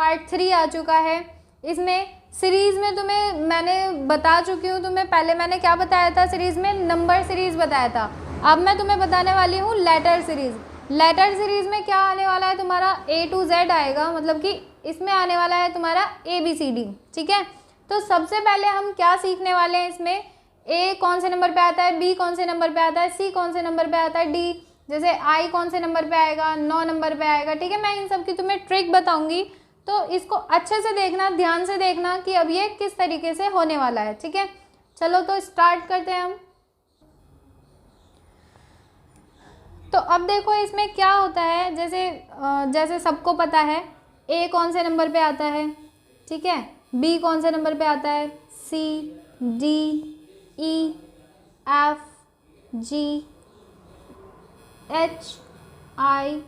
Part 3 आ चुका है। इसमें सीरीज़ में तुम्हें मैंने बता चुकी हूँ, तुम्हें पहले मैंने क्या बताया था, सीरीज़ में नंबर सीरीज़ बताया था। अब मैं तुम्हें बताने वाली हूँ लेटर सीरीज़। लेटर सीरीज़ में क्या आने वाला है, तुम्हारा A to Z आएगा, मतलब कि इसमें आने वाला है तुम्हारा ABCD, ठीक है। तो सबसे पहले हम क्या सीखने वाले हैं इसमें, A कौन से नंबर पे आता है, B कौन से नंबर पे आता है, C कौन से नंबर पे आता है, D जैसे I कौन से नंबर पे आएगा, 9 नंबर पे आएगा, ठीक है। मैं इन सब की तुम्हें ट्रिक बताऊंगी, तो इसको अच्छे से देखना, ध्यान से देखना कि अब ये किस तरीके से होने वाला है, ठीक है। चलो तो स्टार्ट करते हैं हम। तो अब देखो इसमें क्या होता है, जैसे सबको पता है A कौन से नंबर पे आता है, ठीक है, B कौन से नंबर पे आता है, C D E F G H I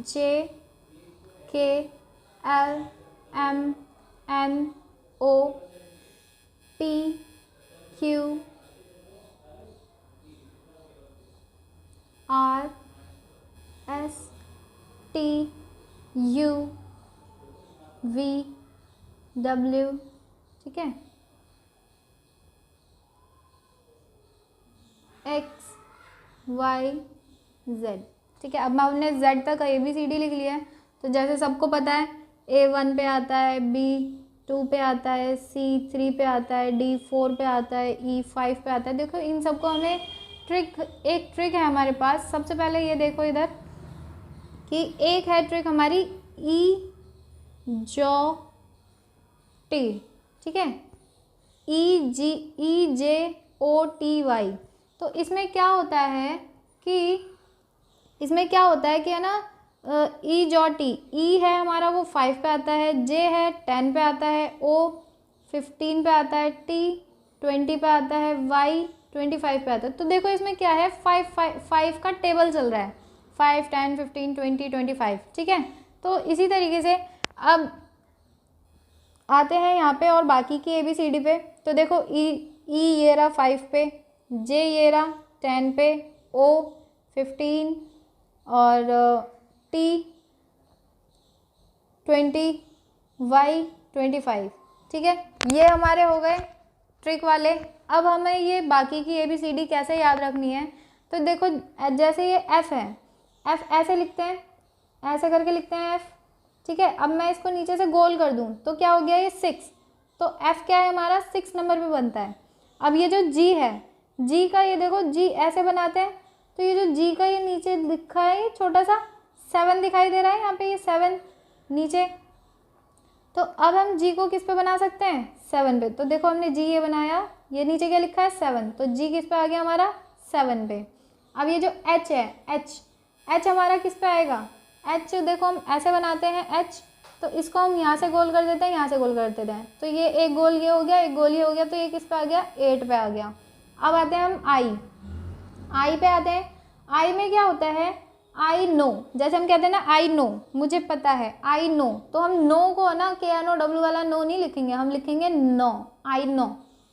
J K L M N O P Q R S T U V W, ठीक है, X Y Z, ठीक है। अब हमने Z तक ABCD लिख लिया है। तो जैसे सबको पता है A 1 पे आता है, B 2 पे आता है, C 3 पे आता है, D 4 पे आता है, E 5 पे आता है। देखो इन सबको हमें एक ट्रिक है हमारे पास। सबसे पहले ये देखो इधर कि एक है ट्रिक हमारी EJOT, ठीक है, EJOTY। तो इसमें क्या होता है कि है ना, EJOT, E है हमारा वो 5 पे आता है, J है 10 पे आता है, O 15 पे आता है, T 20 पे आता है, Y 25 पे आता है। तो देखो इसमें क्या है, 5 का टेबल चल रहा है, 5 10 15 20 25, ठीक है। तो इसी तरीके से अब आते हैं यहाँ पे और बाकी की ABCD पे। तो देखो E ये रहा 5 पे, J ये रहा 10 पे, O 15 और T 20, Y 25, ठीक है। ये हमारे हो गए ट्रिक वाले। अब हमें ये बाकी की ABCD कैसे याद रखनी है, तो देखो जैसे ये F है, F ऐसे लिखते हैं, ऐसे करके लिखते हैं F, ठीक है। अब मैं इसको नीचे से गोल कर दूं तो क्या हो गया, ये 6, तो F क्या है हमारा 6 नंबर पे बनता है। अब ये जो G है, G का ये देखो G ऐसे बनाते हैं, तो ये जो G का ये नीचे लिखा है, ये छोटा सा 7 दिखाई दे रहा है यहाँ पे, ये 7 नीचे। तो अब हम G को किस पे बना सकते हैं, 7 पे। तो देखो हमने G ये बनाया, ये नीचे क्या लिखा है 7, तो G किस पे आ गया हमारा 7 पे। अब ये जो H है, H हमारा किस पे आएगा, H देखो हम ऐसे बनाते हैं H, तो इसको हम यहाँ से गोल कर देते हैं, यहाँ से गोल कर देते हैं, तो ये एक गोल ये हो गया, एक गोल ये हो गया, तो ये किस पे आ गया 8 पे आ गया। अब आते हैं हम I पे आते हैं। I में क्या होता है, आई नो, जैसे हम कहते हैं ना आई नो, मुझे पता है, आई नो, तो हम नो को ना KNOW वाला नो नहीं लिखेंगे, हम लिखेंगे नो, आई नो,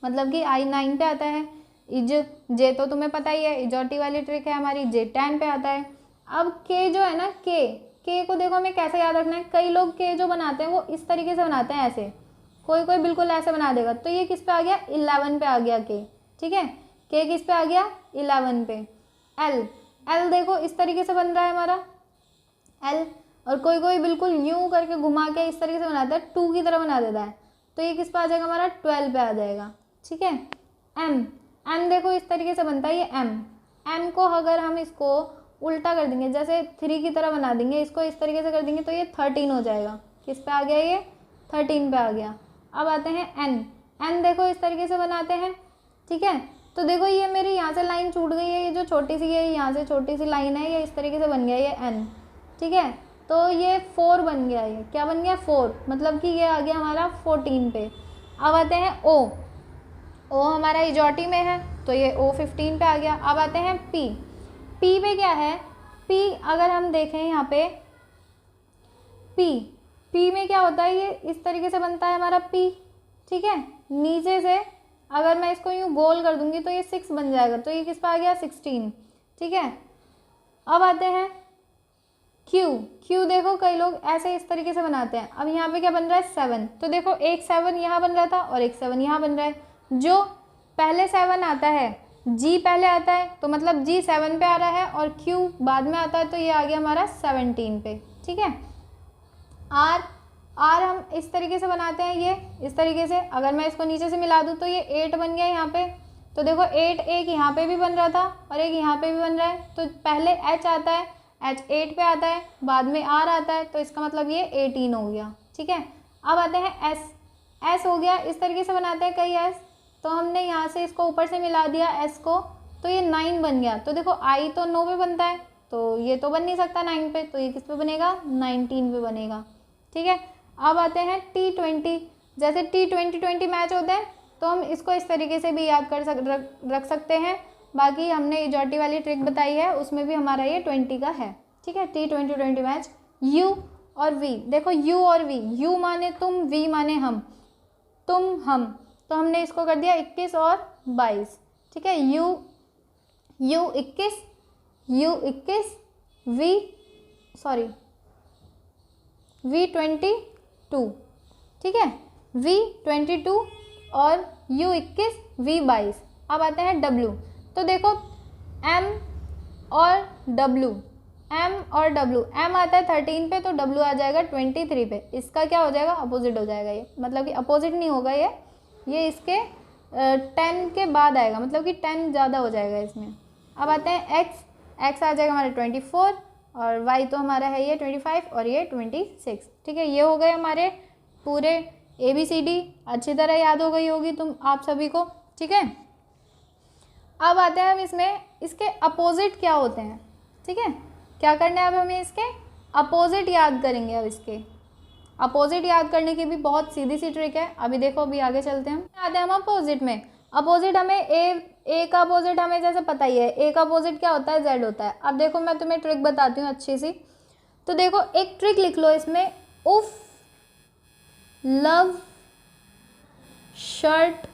मतलब कि I 9 पे आता है। जे तो तुम्हें पता ही है, इजोटी वाली ट्रिक है हमारी, J 10 पे आता है। अब K जो है ना, K को देखो हमें कैसे याद रखना है। कई लोग K जो बनाते हैं वो इस तरीके से बनाते हैं, ऐसे, कोई बिल्कुल ऐसे बना देगा, तो ये किस पे आ गया 11 पे आ गया K, ठीक है। K किस पे आ गया 11 पे। L देखो इस तरीके से बन रहा है हमारा L, और कोई बिल्कुल यूं करके घुमा के इस तरीके से बनाता है, 2 की तरह बना देता है, तो ये किस पे आ जाएगा हमारा 12 पे आ जाएगा, ठीक है। M देखो इस तरीके से बनता है ये M को अगर हम इसको उल्टा कर देंगे, जैसे 3 की तरह बना देंगे, इसको इस तरीके से कर देंगे, तो ये 13 हो जाएगा। किस पे आ गया ये 13 पे आ गया। अब आते हैं N देखो इस तरीके से बनाते हैं, ठीक है। तो देखो ये मेरी यहाँ से लाइन छूट गई है, ये जो छोटी सी है यहाँ से छोटी सी लाइन है, ये इस तरीके से बन गया ये N, ठीक है। तो ये 4 बन गया, ये क्या बन गया 4, मतलब कि ये आ गया हमारा 14 पे। अब आते हैं O हमारा इजोटी में है, तो ये O 15 पे आ गया। अब आते हैं P पे क्या है, P अगर हम देखें यहाँ पे P में क्या होता है, ये इस तरीके से बनता है हमारा P, ठीक है। नीचे से अगर मैं इसको यूँ गोल कर दूंगी तो ये 6 बन जाएगा, तो ये किस पे आ गया 16, ठीक है। अब आते हैं क्यू, क्यू देखो कई लोग ऐसे इस तरीके से बनाते हैं। अब यहाँ पे क्या बन रहा है 7, तो देखो एक 7 यहाँ बन रहा था और एक 7 यहाँ बन रहा है। जो पहले 7 आता है, जी पहले आता है तो मतलब जी 7 पे आ रहा है और क्यू बाद में आता है, तो ये आ गया हमारा 17 पे। ठीक है। आर, आर हम इस तरीके से बनाते हैं, ये इस तरीके से। अगर मैं इसको नीचे से मिला दूँ तो ये 8 बन गया यहाँ पे। तो देखो 8 एक यहाँ पे भी बन रहा था और एक यहाँ पे भी बन रहा है। तो पहले एच आता है, एच 8 पे आता है, बाद में आर आता है, तो इसका मतलब ये 18 हो गया। ठीक है। अब आते हैं एस, एस हो गया, इस तरीके से बनाते हैं कई एस। तो हमने यहाँ से इसको ऊपर से मिला दिया एस को, तो ये 9 बन गया। तो देखो आई तो 9 पे बनता है, तो ये तो बन नहीं सकता 9 पे, तो ये किस पे बनेगा 19 पे बनेगा। ठीक है। अब आते हैं T20, जैसे T20 मैच होते हैं तो हम इसको इस तरीके से भी याद रख सकते हैं। बाकी हमने इजॉटी वाली ट्रिक बताई है, उसमें भी हमारा ये 20 का है। ठीक है। T20 match. यू और वी, देखो यू और वी, यू माने तुम, वी माने हम, तुम हम, तो हमने इसको कर दिया 21 और 22। ठीक है। U 21, V 22। ठीक है। वी 22 और यू 21, वी 22। अब आते हैं डब्ल्यू, तो देखो एम और डब्ल्यू, एम आता है 13 पे, तो डब्ल्यू आ जाएगा 23 पे। इसका क्या हो जाएगा, अपोजिट हो जाएगा ये, मतलब कि अपोजिट नहीं होगा ये इसके 10 के बाद आएगा, मतलब कि 10 ज़्यादा हो जाएगा इसमें। अब आते हैं एक्स आ जाएगा हमारे 24 और वाई तो हमारा है ये 25 और ये 26। ठीक है। ये हो गए हमारे पूरे ABCD, अच्छी तरह याद हो गई होगी तुम आप सभी को। ठीक है। अब आते हैं हम इसमें, इसके अपोजिट क्या होते हैं। ठीक है। क्या करना है अब हमें, इसके अपोजिट याद करेंगे। अब इसके अपोजिट याद करने की भी बहुत सीधी सी ट्रिक है। अभी देखो, अभी आगे चलते हैं, आते हैं हम अपोजिट में। अपोजिट हमें ए का अपोजिट हमें जैसे पता ही है, ए का अपोजिट क्या होता है, जेड होता है। अब देखो मैं तुम्हें ट्रिक बताती हूँ अच्छी सी। तो देखो एक ट्रिक लिख लो इसमें, उफ लव शर्ट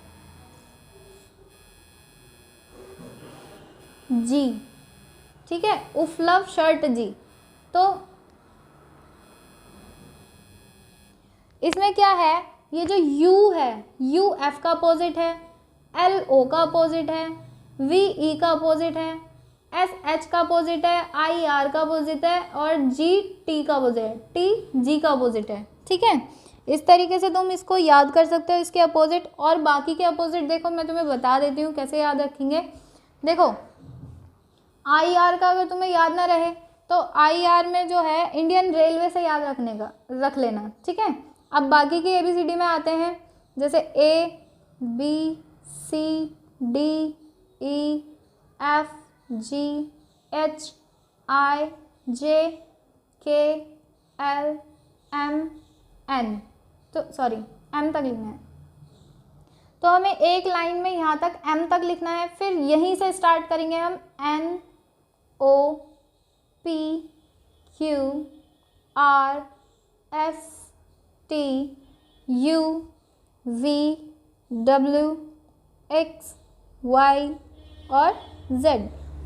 जी। ठीक है। उफ लव शर्ट जी। तो इसमें क्या है, ये जो यू है, यू एफ का अपोजिट है, एल ओ का अपोजिट है, वी ई का अपोजिट है, एस एच का अपोजिट है, आई आर का अपोजिट है और जी टी का अपोजिट है, टी जी का अपोजिट है। ठीक है। इस तरीके से तुम इसको याद कर सकते हो, इसके अपोजिट। और बाकी के अपोजिट देखो मैं तुम्हें बता देती हूँ कैसे याद रखेंगे। देखो आई आर का अगर तुम्हें याद ना रहे तो आई आर में जो है इंडियन रेलवे से याद रख लेना। ठीक है। अब बाकी के ABCD में आते हैं, जैसे ABCDEFGHIJKLMN, तो सॉरी M तक लिखना है, तो हमें एक लाइन में यहाँ तक M तक लिखना है। फिर यहीं से स्टार्ट करेंगे हम NOPQRSTUVWXY और Z।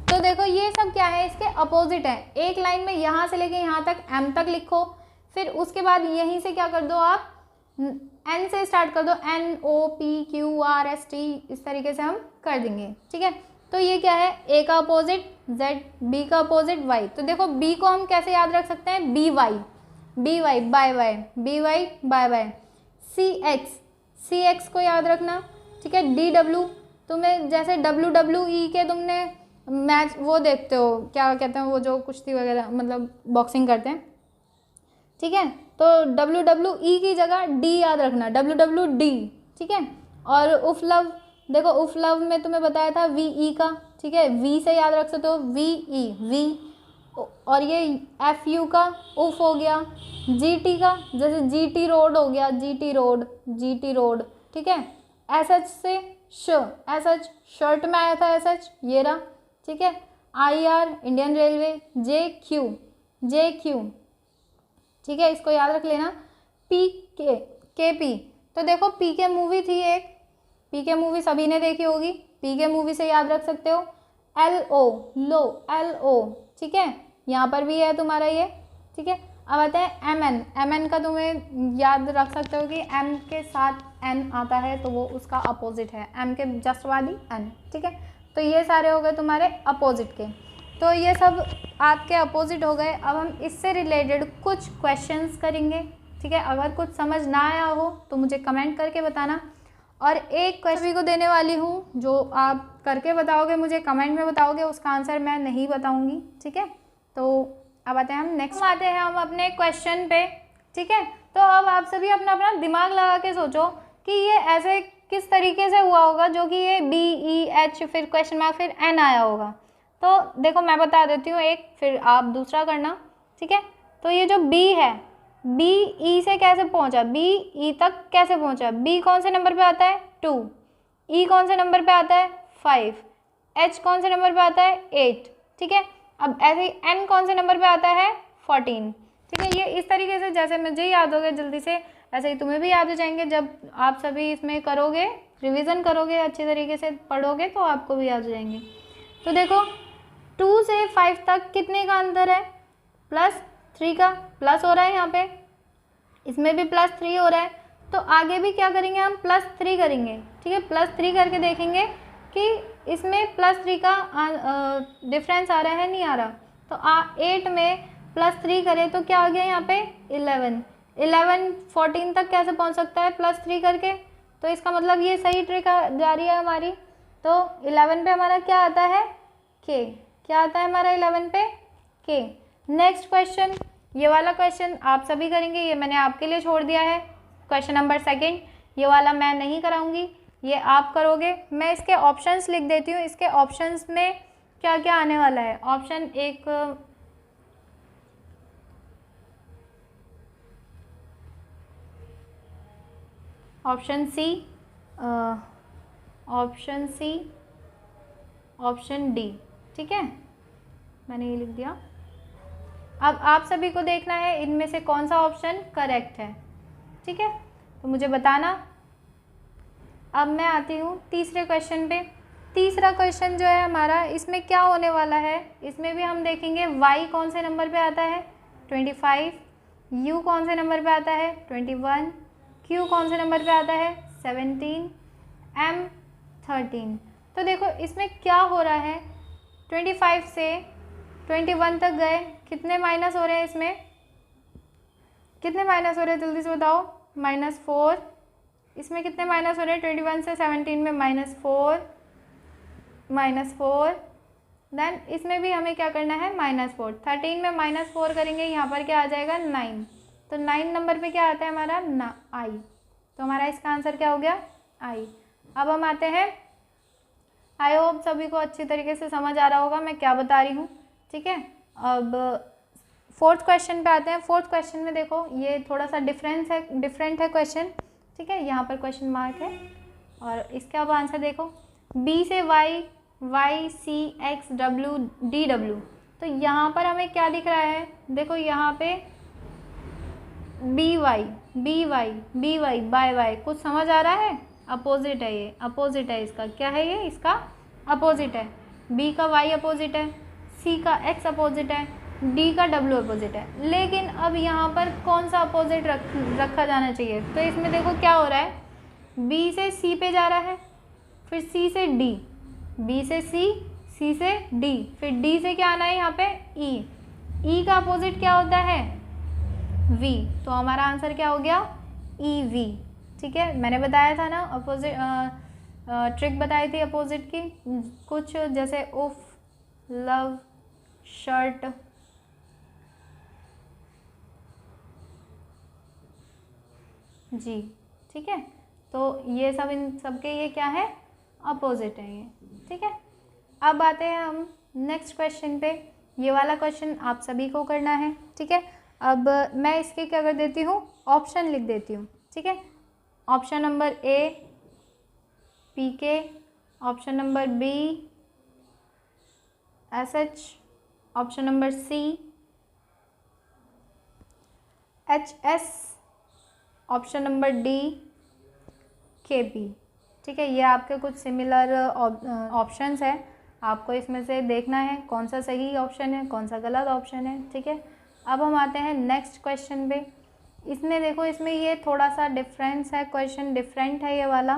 तो देखो ये सब क्या है, इसके अपोजिट है। एक लाइन में यहाँ से लेके यहाँ तक M तक लिखो, फिर उसके बाद यहीं से क्या कर दो, आप N से स्टार्ट कर दो, NOPQRST, इस तरीके से हम कर देंगे। ठीक है। तो ये क्या है, A का अपोजिट Z, B का अपोजिट Y। तो देखो B को हम कैसे याद रख सकते हैं, BY बाय बाय। CX को याद रखना। ठीक है। DW, तुम्हें जैसे WWE के तुमने मैच वो देखते हो, क्या कहते हैं वो जो कुश्ती वगैरह मतलब बॉक्सिंग करते हैं। ठीक है। तो WWE की जगह D याद रखना, WWD। ठीक है। और उफ लव, देखो उफ लव में तुम्हें बताया था VE का। ठीक है। V से याद रख सकते हो, VE वी। और ये FU का उफ हो गया। GT का जैसे GT रोड हो गया, GT रोड। ठीक है। SH से SH शर्ट में आया था, SH ये रहा। ठीक है। IR Indian railway, JQ। ठीक है। इसको याद रख लेना। KP, तो देखो PK मूवी थी एक, PK मूवी सभी ने देखी होगी, PK मूवी से याद रख सकते हो। LO, ठीक है। यहाँ पर भी है तुम्हारा ये ठीक है। अब आते हैं एम एन। एम एन का तुम्हें याद रख सकते हो कि एम के साथ एन आता है तो वो उसका अपोजिट है, एम के जस्ट बाद ही एन, ठीक है। तो ये सारे हो गए तुम्हारे अपोजिट के, तो ये सब आपके अपोजिट हो गए। अब हम इससे रिलेटेड कुछ क्वेश्चंस करेंगे, ठीक है। अगर कुछ समझ ना आया हो तो मुझे कमेंट करके बताना, और एक क्वेश्चन को देने वाली हूँ जो आप करके बताओगे, मुझे कमेंट में बताओगे, उसका आंसर मैं नहीं बताऊँगी, ठीक है। तो अब आते हैं हम नेक्स्ट, आते हैं हम अपने क्वेश्चन पे, ठीक है। तो अब आप सभी अपना अपना दिमाग लगा के सोचो कि ये ऐसे किस तरीके से हुआ होगा जो कि ये बी ई एच फिर क्वेश्चन मार्क फिर एन आया होगा। तो देखो मैं बता देती हूँ एक, फिर आप दूसरा करना, ठीक है। तो ये जो बी है, बी ई से कैसे पहुँचा, बी ई तक कैसे पहुँचा, बी कौन से नंबर पे आता है 2, ई कौन से नंबर पे आता है 5, एच कौन से नंबर पे आता है 8, ठीक है। अब ऐसे ही एन कौन से नंबर पे आता है 14, ठीक है। ये इस तरीके से जैसे मुझे याद हो गया जल्दी से, ऐसे ही तुम्हें भी याद हो जाएंगे। जब आप सभी इसमें करोगे, रिवीजन करोगे, अच्छी तरीके से पढ़ोगे तो आपको भी याद हो जाएंगे। तो देखो 2 से 5 तक कितने का अंतर है, +3 का, प्लस हो रहा है यहाँ पे, इसमें भी +3 हो रहा है। तो आगे भी क्या करेंगे हम, +3 करेंगे, ठीक है। +3 करके देखेंगे कि इसमें +3 का डिफरेंस आ रहा है, नहीं आ रहा। तो 8 में +3 करें तो क्या आ गया यहाँ पे 11, 11 14 तक कैसे पहुँच सकता है +3 करके। तो इसका मतलब ये सही ट्रिक जा रही है हमारी। तो 11 पे हमारा क्या आता है के, क्या आता है हमारा 11 पे के। नेक्स्ट क्वेश्चन, ये वाला क्वेश्चन आप सभी करेंगे, ये मैंने आपके लिए छोड़ दिया है, क्वेश्चन नंबर 2। ये वाला मैं नहीं कराऊंगी, ये आप करोगे। मैं इसके ऑप्शंस लिख देती हूँ, इसके ऑप्शंस में क्या क्या आने वाला है। Option 1 option C, option C, option D, ठीक है, मैंने ये लिख दिया। अब आप सभी को देखना है इनमें से कौन सा ऑप्शन करेक्ट है, ठीक है, तो मुझे बताना। अब मैं आती हूँ तीसरे क्वेश्चन पे। तीसरा क्वेश्चन जो है हमारा, इसमें क्या होने वाला है, इसमें भी हम देखेंगे y कौन से नंबर पे आता है 25, u कौन से नंबर पे आता है 21, q कौन से नंबर पे आता है 17, m 13। तो देखो इसमें क्या हो रहा है, 25 से 21 तक गए, कितने माइनस हो रहे हैं इसमें, कितने माइनस हो रहे हैं जल्दी से बताओ, -4। इसमें कितने माइनस हो रहे हैं 21 से 17 में -4, -4। देन इसमें भी हमें क्या करना है -4, 13 में -4 करेंगे, यहाँ पर क्या आ जाएगा 9। तो 9 नंबर पे क्या आता है हमारा ना आई। तो हमारा इसका आंसर क्या हो गया आई। अब हम आते हैं, आई होप सभी को अच्छी तरीके से समझ आ रहा होगा मैं क्या बता रही हूँ, ठीक है। अब 4th क्वेश्चन पे आते हैं। 4th क्वेश्चन में देखो ये थोड़ा सा डिफरेंट है क्वेश्चन, ठीक है, यहाँ पर क्वेश्चन मार्क है। और इसका अब आंसर देखो, बी से Y, Y C X W D W. तो यहाँ पर हमें क्या दिख रहा है, देखो यहाँ पे बी वाई बाय वाई, कुछ समझ आ रहा है, अपोजिट है, ये अपोजिट है इसका, क्या है ये इसका अपोजिट है। बी का वाई अपोजिट है, सी का एक्स अपोजिट है, डी का डब्ल्यू अपोजिट है। लेकिन अब यहाँ पर कौन सा अपोजिट रखा जाना चाहिए, तो इसमें देखो क्या हो रहा है, बी से सी पे जा रहा है, फिर सी से डी, बी से सी, सी से डी, फिर डी से क्या आना है यहाँ पे ई, ई का अपोजिट क्या होता है वी। तो हमारा आंसर क्या हो गया ई वी, ठीक है। मैंने बताया था ना अपोजिट ट्रिक बताई थी अपोजिट की, कुछ जैसे उफ, लव, शर्ट, जी, ठीक है। तो ये सब इन सबके ये क्या है अपोजिट है ये, ठीक है। अब आते हैं हम नेक्स्ट क्वेश्चन पे। ये वाला क्वेश्चन आप सभी को करना है, ठीक है। अब मैं इसके क्या कर देती हूँ, ऑप्शन लिख देती हूँ, ठीक है। Option number A P K, option number B S H, option number C H S, option number D K P, ठीक है। ये आपके कुछ सिमिलर ऑप्शंस हैं, आपको इसमें से देखना है कौन सा सही ऑप्शन है कौन सा गलत ऑप्शन है, ठीक है। अब हम आते हैं नेक्स्ट क्वेश्चन पे। इसमें देखो, इसमें ये थोड़ा सा डिफरेंस है, क्वेश्चन डिफरेंट है ये वाला,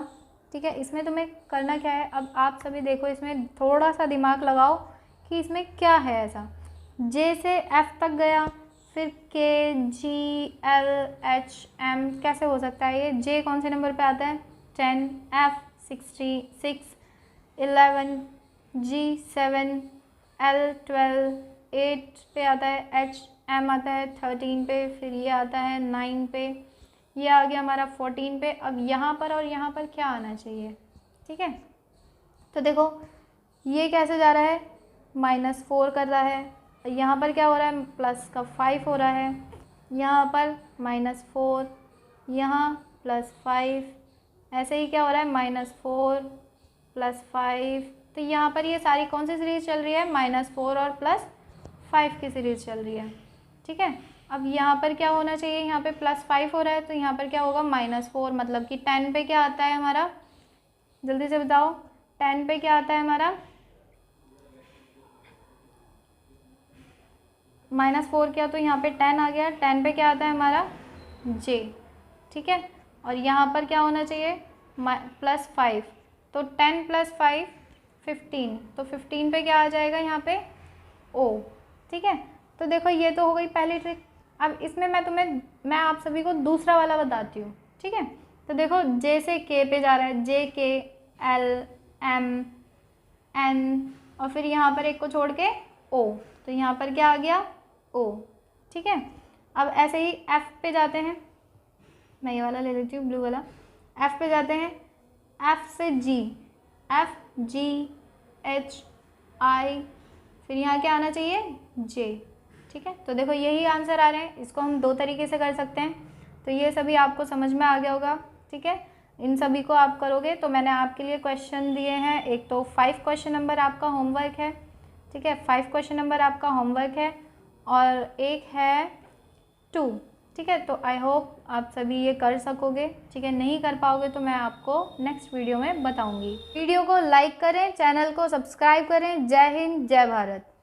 ठीक है। इसमें तुम्हें करना क्या है, अब आप सभी देखो, इसमें थोड़ा सा दिमाग लगाओ कि इसमें क्या है ऐसा। जे से एफ तक गया, फिर के, जी, एल, एच, एम, कैसे हो सकता है ये। जे कौन से नंबर पे आता है, 10, एफ 66, 11, जी 7, एल 12, 8 पे आता है, एच, एम आता है 13 पे, फिर ये आता है 9 पे, ये आ गया हमारा 14 पे। अब यहाँ पर और यहाँ पर क्या आना चाहिए, ठीक है। तो देखो ये कैसे जा रहा है, -4 कर रहा है, यहाँ पर क्या हो रहा है, प्लस का 5 हो रहा है, यहाँ पर -4, यहाँ +5, ऐसे ही क्या हो रहा है, -4 +5। तो यहाँ पर ये सारी कौन सी सीरीज़ चल रही है, -4 और +5 की सीरीज़ चल रही है, ठीक है। अब यहाँ पर क्या होना चाहिए, यहाँ पे +5 हो रहा है, तो यहाँ पर क्या होगा, -4, मतलब कि 10 पे क्या आता है हमारा, जल्दी से बताओ, 10 पे क्या आता है हमारा, -4 किया तो यहाँ पे 10 आ गया, 10 पे क्या आता है हमारा, जे, ठीक है। और यहाँ पर क्या होना चाहिए, +5, तो 10 + 5 15, तो 15 पे क्या आ जाएगा यहाँ पे, ओ, ठीक है। तो देखो ये तो हो गई पहली ट्रिक। अब इसमें मैं आप सभी को दूसरा वाला बताती हूँ, ठीक है। तो देखो जे से के पे जा रहा है, जे, के, एल, एम, एन, और फिर यहाँ पर एक को छोड़ के ओ, तो यहाँ पर क्या आ गया, ओ, ठीक है। अब ऐसे ही एफ पे जाते हैं, मैं ये वाला ले लेती हूँ ब्लू वाला। एफ पे जाते हैं, एफ से जी, एफ, जी, एच, आई, फिर यहाँ क्या आना चाहिए, जे, ठीक है। तो देखो यही आंसर आ रहे हैं, इसको हम 2 तरीके से कर सकते हैं। तो ये सभी आपको समझ में आ गया होगा, ठीक है। इन सभी को आप करोगे तो मैंने आपके लिए क्वेश्चन दिए हैं, एक तो 5 क्वेश्चन नंबर आपका होमवर्क है, ठीक है, 5 क्वेश्चन नंबर आपका होमवर्क है, और एक है 2, ठीक है। तो आई होप आप सभी ये कर सकोगे, ठीक है। नहीं कर पाओगे तो मैं आपको नेक्स्ट वीडियो में बताऊंगी। वीडियो को लाइक करें, चैनल को सब्सक्राइब करें। जय हिंद, जय भारत।